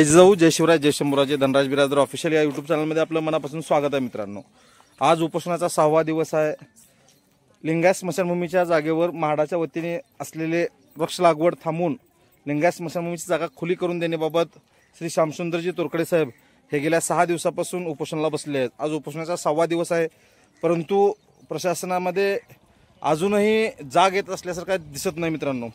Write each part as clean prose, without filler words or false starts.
जाऊ जय शिवराय जय शंभूराजे धनराज बिरादर ऑफिशियल या यूट्यूब चॅनलमध्ये आपलं मनापासून स्वागत आहे मित्रांनो। आज उपोषणाचा 6वा दिवस आहे। लिंगायत स्मशानभूमीच्या जागेवर म्हाडाच्या वतीने असलेले वृक्ष लागवड थांबवून लिंगायत स्मशानभूमीची जागा खुली करून देण्याबाबत श्री श्यामसुंदरजी तोरकडे साहेब हे गेल्या 6 दिवसापासून उपोषणाला बसले आहेत। आज उपोषणाचा 6वा दिवस आहे, परंतु प्रशासनामध्ये अजूनही जाग येत असल्यासारखं दिसत नाही मित्रांनो।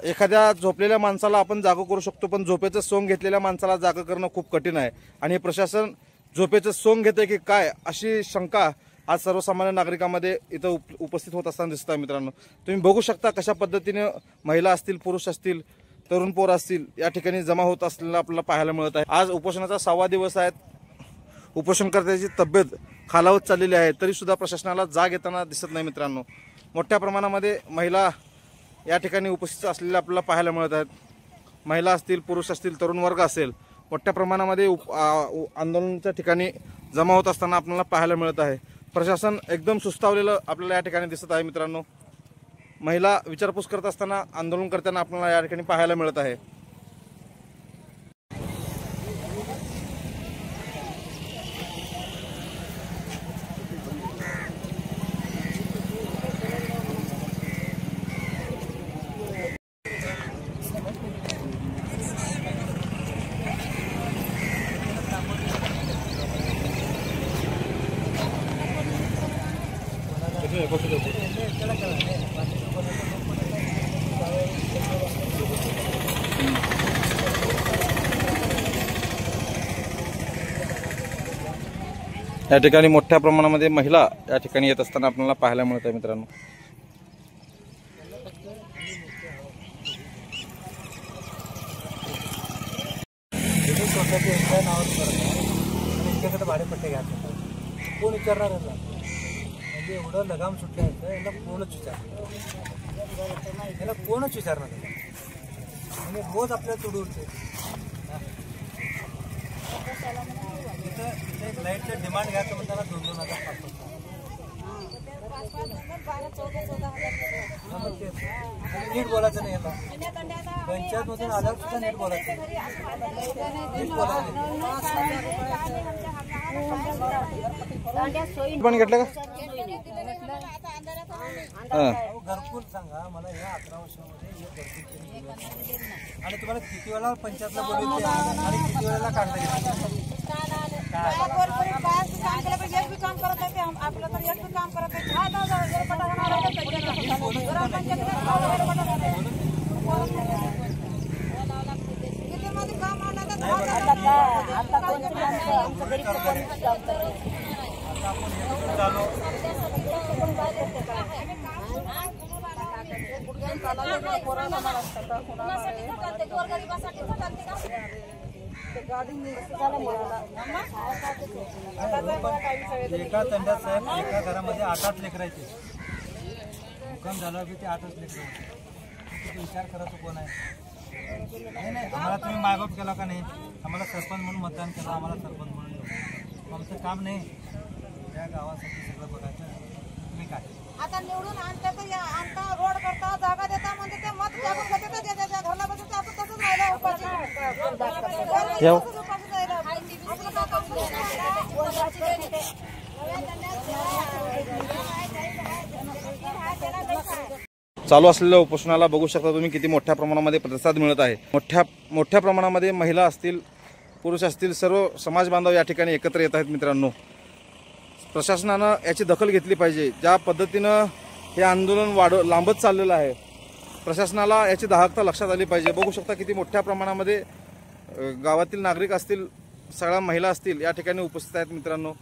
एखाद्या झोपलेल्या माणसाला आपण जागा करू शकतो, पण झोपेचं सोंग घेतलेल्या माणसाला जागा करणं खूप कठीण आहे आणि हे प्रशासन झोपेचं सोंग घेते की काय अशी शंका आज सर्वसामान्य नागरिकांमध्ये इथं उपस्थित होत असताना दिसत आहे मित्रांनो। तुम्ही बघू शकता कशा पद्धतीने महिला असतील, पुरुष असतील, तरुण पोर असतील या ठिकाणी जमा होत असलेलं आपल्याला पाहायला मिळत आहे। आज उपोषणाचा 6वा दिवस आहे। उपोषणकर्त्याची तब्येत खालावत चाललेली आहे, तरी सुद्धा प्रशासनाला जाग येताना दिसत नाही मित्रांनो। मोठ्या प्रमाणामध्ये महिला या ठिकाणी उपस्थित असलेले आपल्याला पाहायला मिळत आहेत। महिला असतील, पुरुष असतील, तरुण वर्ग असेल, मोठ्या प्रमाणामध्ये आंदोलनाच्या ठिकाणी जमा होत असताना आपल्याला पाहायला मिळत आहे। प्रशासन एकदम सुस्तावलेलं आपल्याला या ठिकाणी दिसत आहे मित्रांनो। महिला विचारपूस करत असताना आंदोलन करताना आपल्याला या ठिकाणी पाहायला मिळत आहे। या ठिकाणी मोठ्या प्रमाणामध्ये महिला या ठिकाणी येत असताना आपल्याला पाहायला मिळत आहे मित्रांनो। भाडेपट्टे घ्यायचं कोण विचारणार आहे? म्हणजे एवढं लगाम सुटलं याला कोणच विचारणार, याला कोणच विचारणार नाही। म्हणजे रोज आपल्याला तुडू उरते। इथं एक लाईटचं डिमांड घ्यायचं म्हणताना 2,000-5,000 नीट बोलायचं नाही। याला पंचायत मधून आल्यावर सुद्धा नीट बोलायचं पण घेतलं का घरकुल सांगा मला या 11 वर्षामध्ये आणि तुम्हाला किती वेळा पंचायतला बोलवते आणि किती वेळेला काढता येईल? काम करत आहे आपलं तर एक काम करत आहे। एका तंड्यात साहेब एका घरामध्ये 8 लेकरायचे मुक्काम झाला की ते 8च लेकर होते। विचार करायचं कोण आहे? नाही आम्हाला तुम्ही मागवत केला का नाही? आम्हाला सरपंच म्हणून मतदान केलं, आम्हाला सरपंच म्हणून आमचं काम नाही या गावासाठी सगळं बघायचं। तुम्ही काय आता निवडून आणता तर आणता रोड करता जागा देता म्हणजे ते मत घरला बसते आपण तसंच राहिलं उपाशी चालू असलेल्या उपोषणाला बघू शकता तुम्ही किती मोठ्या प्रमाणामध्ये प्रतिसाद मिळत आहे। मोठ्या प्रमाणामध्ये महिला असतील, पुरुष असतील, सर्व समाज बांधव या ठिकाणी एकत्र येत आहेत मित्रांनो। प्रशासनानं याची दखल घेतली पाहिजे। ज्या पद्धतीनं हे आंदोलन लांबत चाललेलं आहे, प्रशासनाला याची दाहकता लक्षात आली पाहिजे। बघू शकता किती मोठ्या प्रमाणामध्ये गावातील नागरिक असतील, सगळ्या महिला असतील या ठिकाणी उपस्थित आहेत मित्रांनो।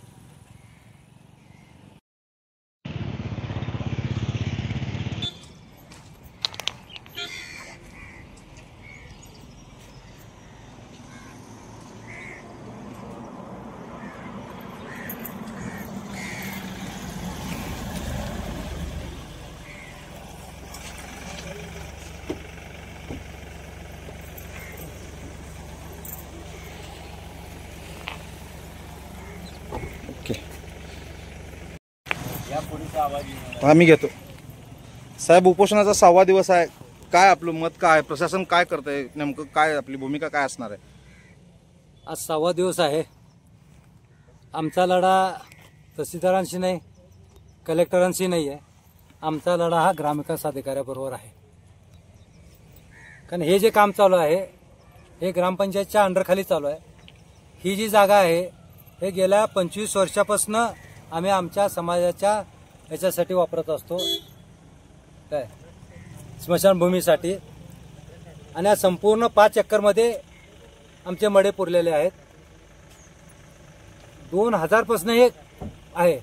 आम्ही घेतो साहेब। उपोषणाचा 6वा दिवस आहे, काय आपलं मत काय? प्रशासन काय करतंय? नेमकं काय आपली भूमिका काय असणार आहे? आज 6वा दिवस आहे. आमचा लढा तहसीलदारांशी नाही, कलेक्टरांशी नाही आहे. आमचा लढा हा ग्रामविकास अधिकाऱ्याबरोबर आहे. कारण हे जे काम चालू आहे हे ग्रामपंचायतच्या अंडरखाली चालू आहे. ही जी जागा आहे हे गेल्या 25 वर्षापासून आम्ही आमच्या समाजाच्या याच्यासाठी वापरत असतो, काय स्मशानभूमीसाठी. आणि या संपूर्ण 5 एकरमध्ये आमचे मडे पुरलेले आहेत. 2000 पासून हे आहे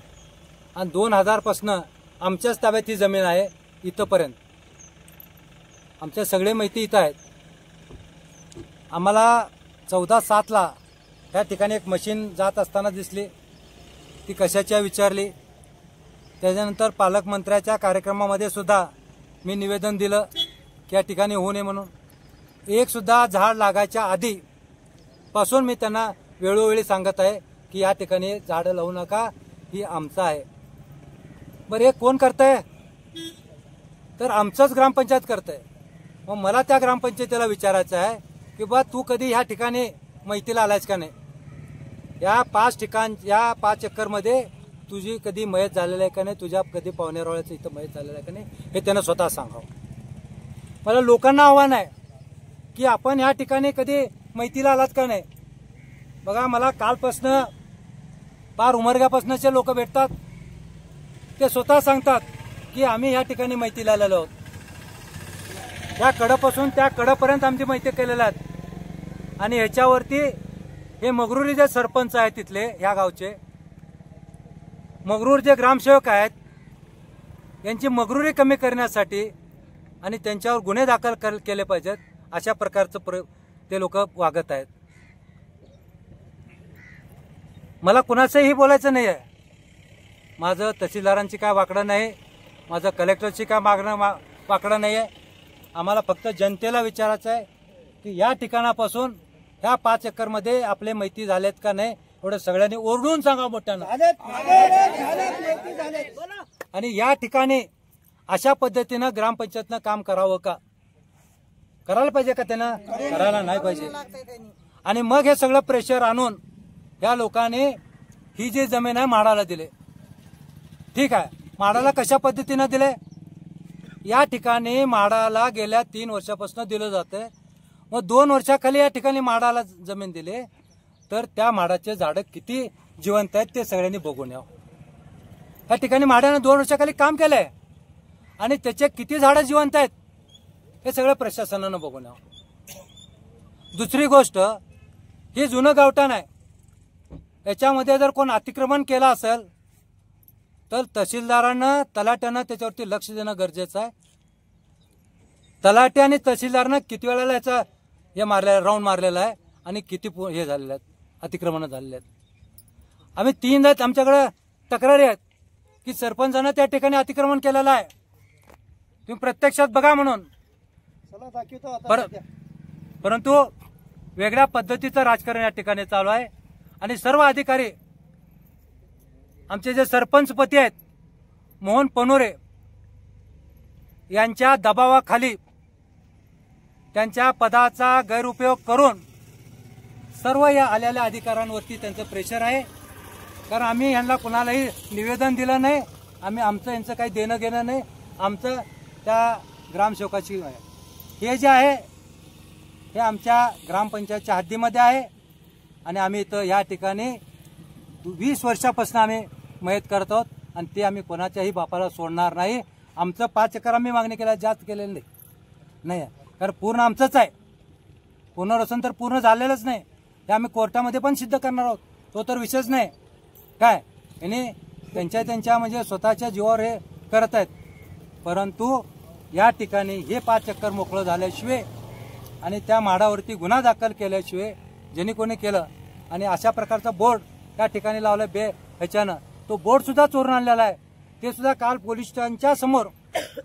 आणि 2000 पासून आमच्याच ताब्यात ही जमीन आहे. इथंपर्यंत आमच्या सगळे माहिती इथं आहेत. आम्हाला 14/7 त्या ठिकाणी एक मशीन जात असताना दिसली. ती कशाच्या विचारली. त्याच्यानंतर पालकमंत्र्याच्या कार्यक्रमामध्ये सुद्धा मी निवेदन दिलं की या ठिकाणी होऊ नये म्हणून. एक सुद्धा झाड लागायच्या आधी पासून मी त्यांना वेळोवेळी सांगत आहे की या ठिकाणी झाडं लावू नका, ही आमचं आहे. बरं हे कोण करतंय तर आमचंच ग्रामपंचायत करतंय. मग मला त्या ग्रामपंचायतीला विचारायचं आहे की बा तू कधी ह्या ठिकाणी माहितीला आलायस का नाही. या 5 एकरमध्ये तुझी कधी मयत झालेलं आहे का नाही, तुझ्या कधी पाहुणेरावळ्याचं इथं मयत झालेलं आहे का नाही, हे त्यानं स्वतः सांगावं. मला लोकांना आव्हान आहे की आपण ह्या ठिकाणी कधी माहितीला आलात का नाही. बघा मला कालपासनं पार उमरग्यापासूनचे लोक भेटतात. ते स्वतः सांगतात की आम्ही ह्या ठिकाणी माहितीला आलेलो आहोत. त्या कडापासून त्या कडापर्यंत आमची माहिती केलेल्या आहेत. आणि ह्याच्यावरती हे मगरूरी जे सरपंच आहेत तिथले ह्या गावचे, मगरूर जे ग्रामसेवक आहेत, यांची मगरूरी कमी करण्यासाठी आणि त्यांच्यावर गुन्हे दाखल केले पाहिजेत अशा प्रकारचं ते लोक वागत आहेत. मला कुणाचंही बोलायचं नाही आहे. माझं तहसीलदारांची काय वाकडं नाही, माझं कलेक्टरची काय वाकडं नाही आहे. आम्हाला फक्त जनतेला विचारायचं आहे की या ठिकाणापासून ह्या 5 एकरमध्ये आपले माहिती झालेत का नाही, एवढं सगळ्यांनी ओरडून सांगा मोठ्यानं. आणि या ठिकाणी अशा पद्धतीनं ग्रामपंचायतनं काम करावं का, करायला पाहिजे का त्यानं, करायला नाही पाहिजे. आणि मग हे सगळं प्रेशर आणून या लोकांनी ही जी जमीन आहे म्हाडाला दिले. ठीक आहे, म्हाडाला कशा पद्धतीनं दिले. या ठिकाणी म्हाडाला गेल्या 3 वर्षापासून दिलं जाते. मग 2 वर्षाखाली या ठिकाणी म्हाडाला जमीन दिले तर त्या म्हाडाचे झाडं किती जिवंत आहेत ते सगळ्यांनी बघून यावं. या ठिकाणी म्हाडाने 2 वर्षाखाली काम केलंय आणि त्याचे किती झाडं जिवंत आहेत हे सगळं प्रशासनानं बघून यावं. दुसरी गोष्ट, हे जुनं गावठाण आहे. याच्यामध्ये जर कोण अतिक्रमण केलं असेल तर तहसीलदारानं तलाट्यानं त्याच्यावरती लक्ष देणं गरजेचं आहे. तलाठी आणि तहसीलदारानं किती वेळेला याचा हे मारलेला राऊंड मारलेला आहे आणि किती हे झालेले आहेत, अतिक्रमण झालेले आहेत. आम्ही 3 आमच्याकडे तक्रारी आहेत की सरपंचानं त्या ठिकाणी अतिक्रमण केलेलं आहे, तुम्ही प्रत्यक्षात बघा म्हणून. परंतु वेगळ्या पद्धतीचं राजकारण या ठिकाणी चालू आहे. आणि सर्व अधिकारी आमचे जे सरपंचपती आहेत मोहन पनोरे यांच्या दबावाखाली त्यांच्या पदाचा गैरउपयोग करून सर्व या आलेल्या अधिकाऱ्यांवरती त्यांचं प्रेशर आहे. कारण आम्ही यांना कुणालाही निवेदन दिलं नाही, आमचं यांचं काही देणं घेणं नाही, आमचं त्या ग्रामसेवकाची आहे. हे जे आहे हे आमच्या ग्रामपंचायतच्या हद्दीमध्ये आहे आणि आम्ही इथं या ठिकाणी 20 वर्षापासून आम्ही मयत करत आहोत आणि ते आम्ही कोणाच्याही बापाला सोडणार नाही. आमचं 5 एकर आम्ही मागणी केल्या, जास्त केलेलं नाही आहे. कारण पूर्ण आमचंच आहे. पुनर्वसन तर पूर्ण झालेलंच नाही, हे आम्ही कोर्टामध्ये पण सिद्ध करणार आहोत. तो तर विषयच नाही काय. आणि त्यांच्या म्हणजे स्वतःच्या जीवावर हे करत आहेत. परंतु या ठिकाणी हे 5 एकर मोकळं झाल्याशिवाय आणि त्या म्हाडावरती गुन्हा दाखल केल्याशिवाय ज्यांनी कोणी केलं आणि अशा प्रकारचा बोर्ड त्या ठिकाणी लावला ह्याच्यानं, तो बोर्ड सुद्धा चोरून आणलेला आहे. ते सुद्धा काल पोलीस स्टेशनच्या समोर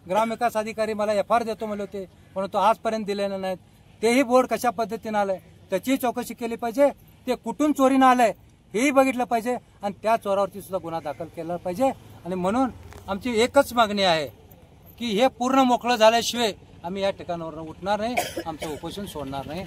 ग्रामविकास अधिकारी मला FIR देतो म्हणले होते, परंतु आजपर्यंत दिलेलं नाहीत. तेही बोर्ड कशा पद्धतीनं आलंय त्याची चौकशी केली पाहिजे. ते कुठून चोरीनं आलंय हेही बघितलं पाहिजे आणि त्या चोरावरती सुद्धा गुन्हा दाखल केला पाहिजे. आणि म्हणून आमची एकच मागणी आहे की हे पूर्ण मोकळं झाल्याशिवाय आम्ही या ठिकाणावर उठणार नाही, आमचं उपोषण सोडणार नाही.